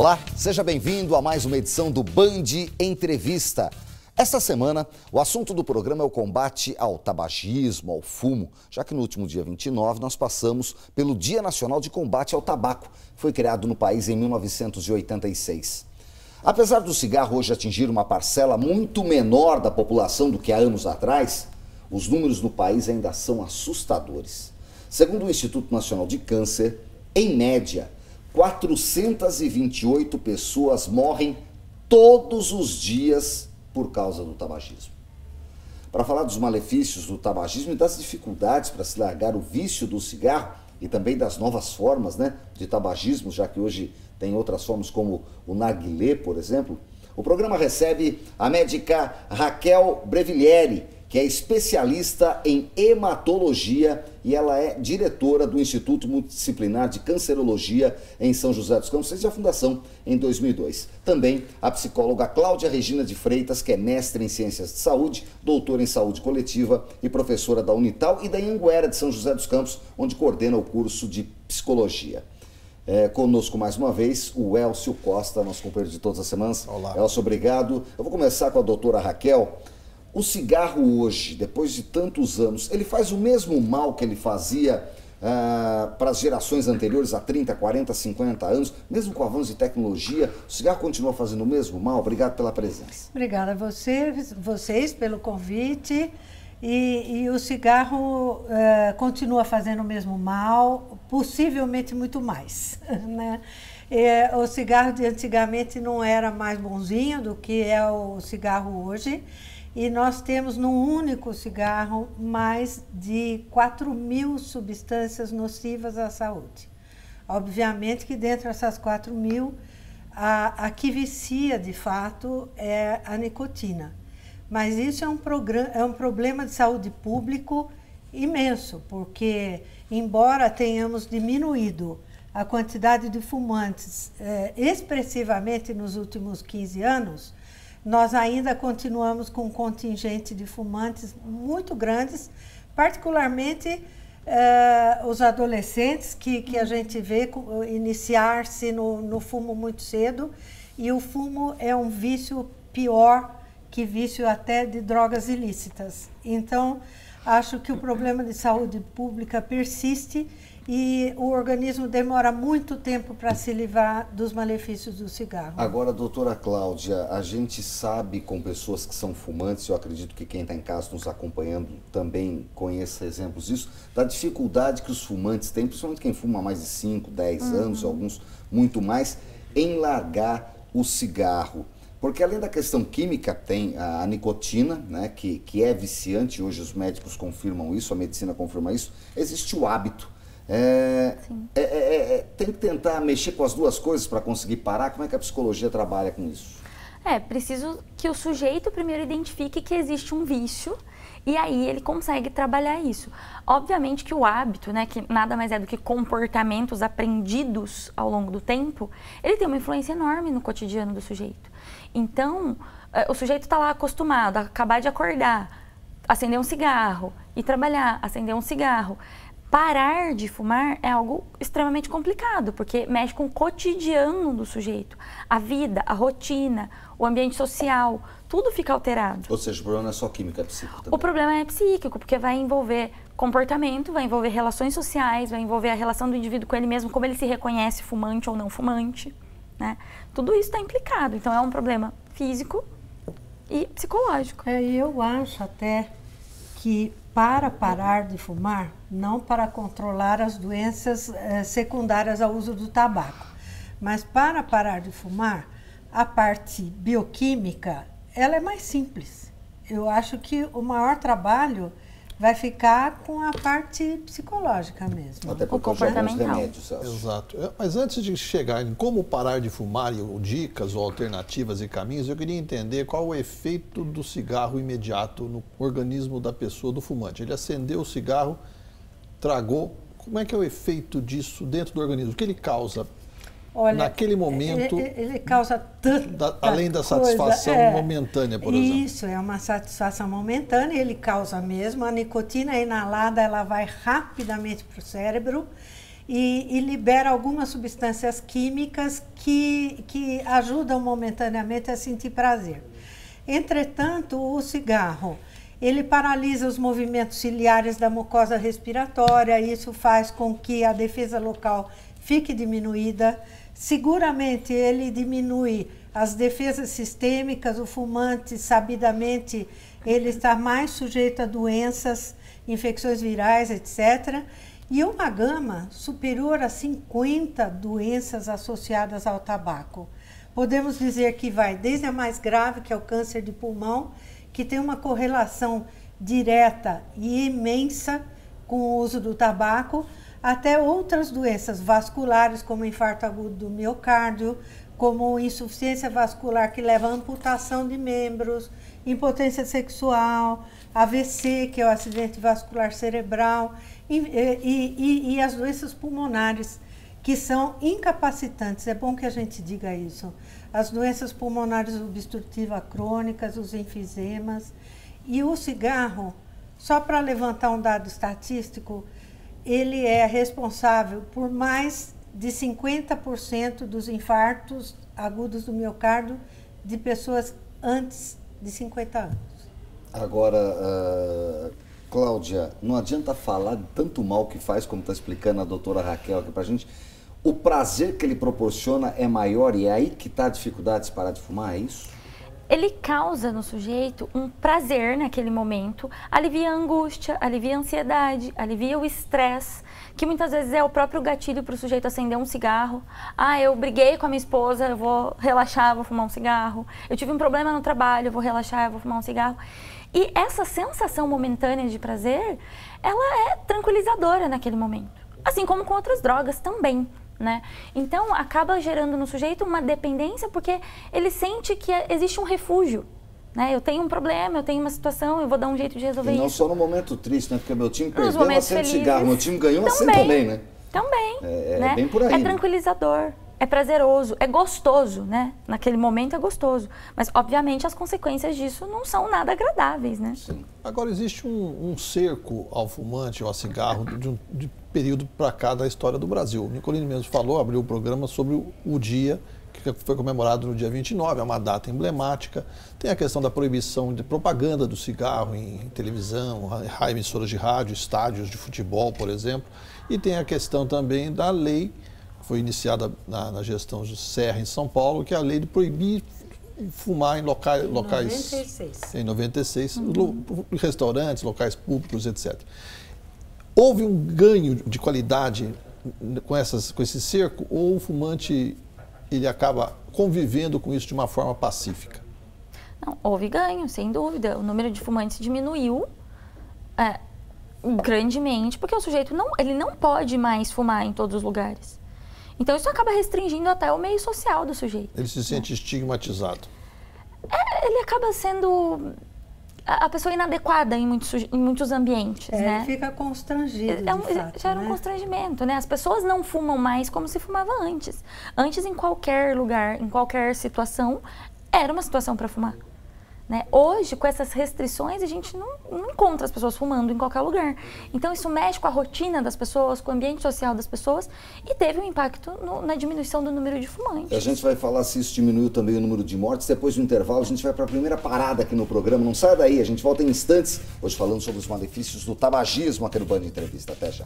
Olá, seja bem-vindo a mais uma edição do Band Entrevista. Esta semana, o assunto do programa é o combate ao tabagismo, ao fumo, já que no último dia 29 nós passamos pelo Dia Nacional de Combate ao Tabaco, que foi criado no país em 1986. Apesar do cigarro hoje atingir uma parcela muito menor da população do que há anos atrás, os números no país ainda são assustadores. Segundo o Instituto Nacional de Câncer, em média, 428 pessoas morrem todos os dias por causa do tabagismo. Para falar dos malefícios do tabagismo e das dificuldades para se largar o vício do cigarro e também das novas formas, de tabagismo, já que hoje tem outras formas como o narguilé, por exemplo, o programa recebe a médica Raquel Breviglieri, que é especialista em hematologia e ela é diretora do Instituto Multidisciplinar de Cancerologia em São José dos Campos, desde a fundação em 2002. Também a psicóloga Cláudia Regina de Freitas, que é mestre em Ciências de Saúde, doutora em Saúde Coletiva e professora da Unital e da Anhanguera de São José dos Campos, onde coordena o curso de Psicologia. Conosco mais uma vez o Elcio Costa, nosso companheiro de todas as semanas. Olá. Elcio, obrigado. Eu vou começar com a doutora Raquel. O cigarro hoje, depois de tantos anos, ele faz o mesmo mal que ele fazia para as gerações anteriores, há 30, 40, 50 anos, mesmo com o avanço de tecnologia, o cigarro continua fazendo o mesmo mal? Obrigado pela presença. Obrigada a vocês pelo convite. E o cigarro continua fazendo o mesmo mal, possivelmente muito mais, né? O cigarro de antigamente não era mais bonzinho do que é o cigarro hoje. E nós temos num único cigarro mais de 4.000 substâncias nocivas à saúde. Obviamente que dentro dessas 4.000, a que vicia de fato é a nicotina. Mas isso é um problema de saúde público imenso, porque embora tenhamos diminuído a quantidade de fumantes expressivamente nos últimos 15 anos, nós ainda continuamos com um contingente de fumantes muito grandes, particularmente os adolescentes, que a gente vê iniciar-se no fumo muito cedo, e o fumo é um vício pior que vício até de drogas ilícitas. Então, acho que o problema de saúde pública persiste e o organismo demora muito tempo para se livrar dos malefícios do cigarro. Agora, doutora Cláudia, a gente sabe com pessoas que são fumantes, eu acredito que quem está em casa nos acompanhando também conheça exemplos disso, da dificuldade que os fumantes têm, principalmente quem fuma há mais de 5, 10 anos, alguns muito mais, em largar o cigarro. Porque além da questão química, tem a nicotina, que é viciante, hoje os médicos confirmam isso, a medicina confirma isso, existe o hábito. Tem que tentar mexer com as duas coisas para conseguir parar. Como é que a psicologia trabalha com isso? Preciso que o sujeito primeiro identifique que existe um vício e aí ele consegue trabalhar isso. Obviamente que o hábito, que nada mais é do que comportamentos aprendidos ao longo do tempo, ele tem uma influência enorme no cotidiano do sujeito. Então, o sujeito está lá acostumado a acabar de acordar, acender um cigarro e trabalhar, acender um cigarro. Parar de fumar é algo extremamente complicado, porque mexe com o cotidiano do sujeito. A vida, a rotina, o ambiente social, tudo fica alterado. Ou seja, o problema não é só química, é psíquico também. O problema é psíquico, porque vai envolver comportamento, vai envolver relações sociais, vai envolver a relação do indivíduo com ele mesmo, como ele se reconhece fumante ou não fumante, Tudo isso está implicado. Então é um problema físico e psicológico. E eu acho até que para parar de fumar, não para controlar as doenças secundárias ao uso do tabaco, mas para parar de fumar, a parte bioquímica, ela é mais simples. Eu acho que o maior trabalho vai ficar com a parte psicológica mesmo. Até porque já alguns remédios, Celso. Exato. Mas antes de chegar em como parar de fumar, ou dicas ou alternativas e caminhos, eu queria entender qual o efeito do cigarro imediato no organismo da pessoa, do fumante. Ele acendeu o cigarro, tragou. Como é que é o efeito disso dentro do organismo? O que ele causa? Olha, naquele momento, ele causa tanta além da satisfação momentânea, por exemplo. Isso, é uma satisfação momentânea, ele causa mesmo. A nicotina inalada, ela vai rapidamente para o cérebro e libera algumas substâncias químicas que ajudam momentaneamente a sentir prazer. Entretanto, o cigarro, ele paralisa os movimentos ciliares da mucosa respiratória, isso faz com que a defesa local fique diminuída. Seguramente ele diminui as defesas sistêmicas, o fumante, sabidamente, ele está mais sujeito a doenças, infecções virais, etc. E uma gama superior a 50 doenças associadas ao tabaco. Podemos dizer que vai desde a mais grave, que é o câncer de pulmão, que tem uma correlação direta e imensa com o uso do tabaco, até outras doenças vasculares, como infarto agudo do miocárdio, como insuficiência vascular que leva à amputação de membros, impotência sexual, AVC, que é o acidente vascular cerebral, e as doenças pulmonares, que são incapacitantes. É bom que a gente diga isso. As doenças pulmonares obstrutivas crônicas, os enfisemas. E o cigarro, só para levantar um dado estatístico, ele é responsável por mais de 50% dos infartos agudos do miocárdio de pessoas antes de 50 anos. Agora, Cláudia, não adianta falar de tanto mal que faz, como está explicando a doutora Raquel aqui para a gente. O prazer que ele proporciona é maior e é aí que está a dificuldade de parar de fumar, é isso? Ele causa no sujeito um prazer naquele momento, alivia a angústia, alivia a ansiedade, alivia o estresse, que muitas vezes é o próprio gatilho para o sujeito acender um cigarro. Ah, eu briguei com a minha esposa, eu vou relaxar, vou fumar um cigarro. Eu tive um problema no trabalho, eu vou relaxar, eu vou fumar um cigarro. E essa sensação momentânea de prazer, ela é tranquilizadora naquele momento. Assim como com outras drogas também. Né? Então, acaba gerando no sujeito uma dependência porque ele sente que existe um refúgio. Né? Eu tenho um problema, eu tenho uma situação, eu vou dar um jeito de resolver isso. E não só no momento triste, né? Porque meu time perdeu, acende cigarro, meu time ganhou, acende também, né? Também. É bem por aí. É tranquilizador, é prazeroso, é gostoso, né? Naquele momento é gostoso. Mas, obviamente, as consequências disso não são nada agradáveis, né? Sim. Agora, existe um cerco ao fumante ou ao cigarro de período para cá da história do Brasil. O Nicolini mesmo falou, abriu o programa sobre o dia, que foi comemorado no dia 29, é uma data emblemática. Tem a questão da proibição de propaganda do cigarro em televisão, emissoras de rádio, estádios de futebol, por exemplo. E tem a questão também da lei, que foi iniciada na gestão de Serra, em São Paulo, que é a lei de proibir fumar em locais... 96. Em 96, restaurantes, locais públicos, etc. Houve um ganho de qualidade com esse cerco ou o fumante ele acaba convivendo com isso de uma forma pacífica? Não, houve ganho, sem dúvida. O número de fumantes diminuiu grandemente porque o sujeito ele não pode mais fumar em todos os lugares. Então isso acaba restringindo até o meio social do sujeito. Ele se sente estigmatizado. Ele acaba sendo a pessoa inadequada em muitos ambientes, né? Ele fica constrangido, de fato, gera um constrangimento, né? As pessoas não fumam mais como se fumava antes. Antes, em qualquer lugar, em qualquer situação, era uma situação para fumar. Né? Hoje, com essas restrições, a gente não encontra as pessoas fumando em qualquer lugar. Então, isso mexe com a rotina das pessoas, com o ambiente social das pessoas e teve um impacto na diminuição do número de fumantes. A gente vai falar se isso diminuiu também o número de mortes. Depois do intervalo, a gente vai para a primeira parada aqui no programa. Não sai daí, a gente volta em instantes, hoje falando sobre os malefícios do tabagismo aqui no Band Entrevista. Até já.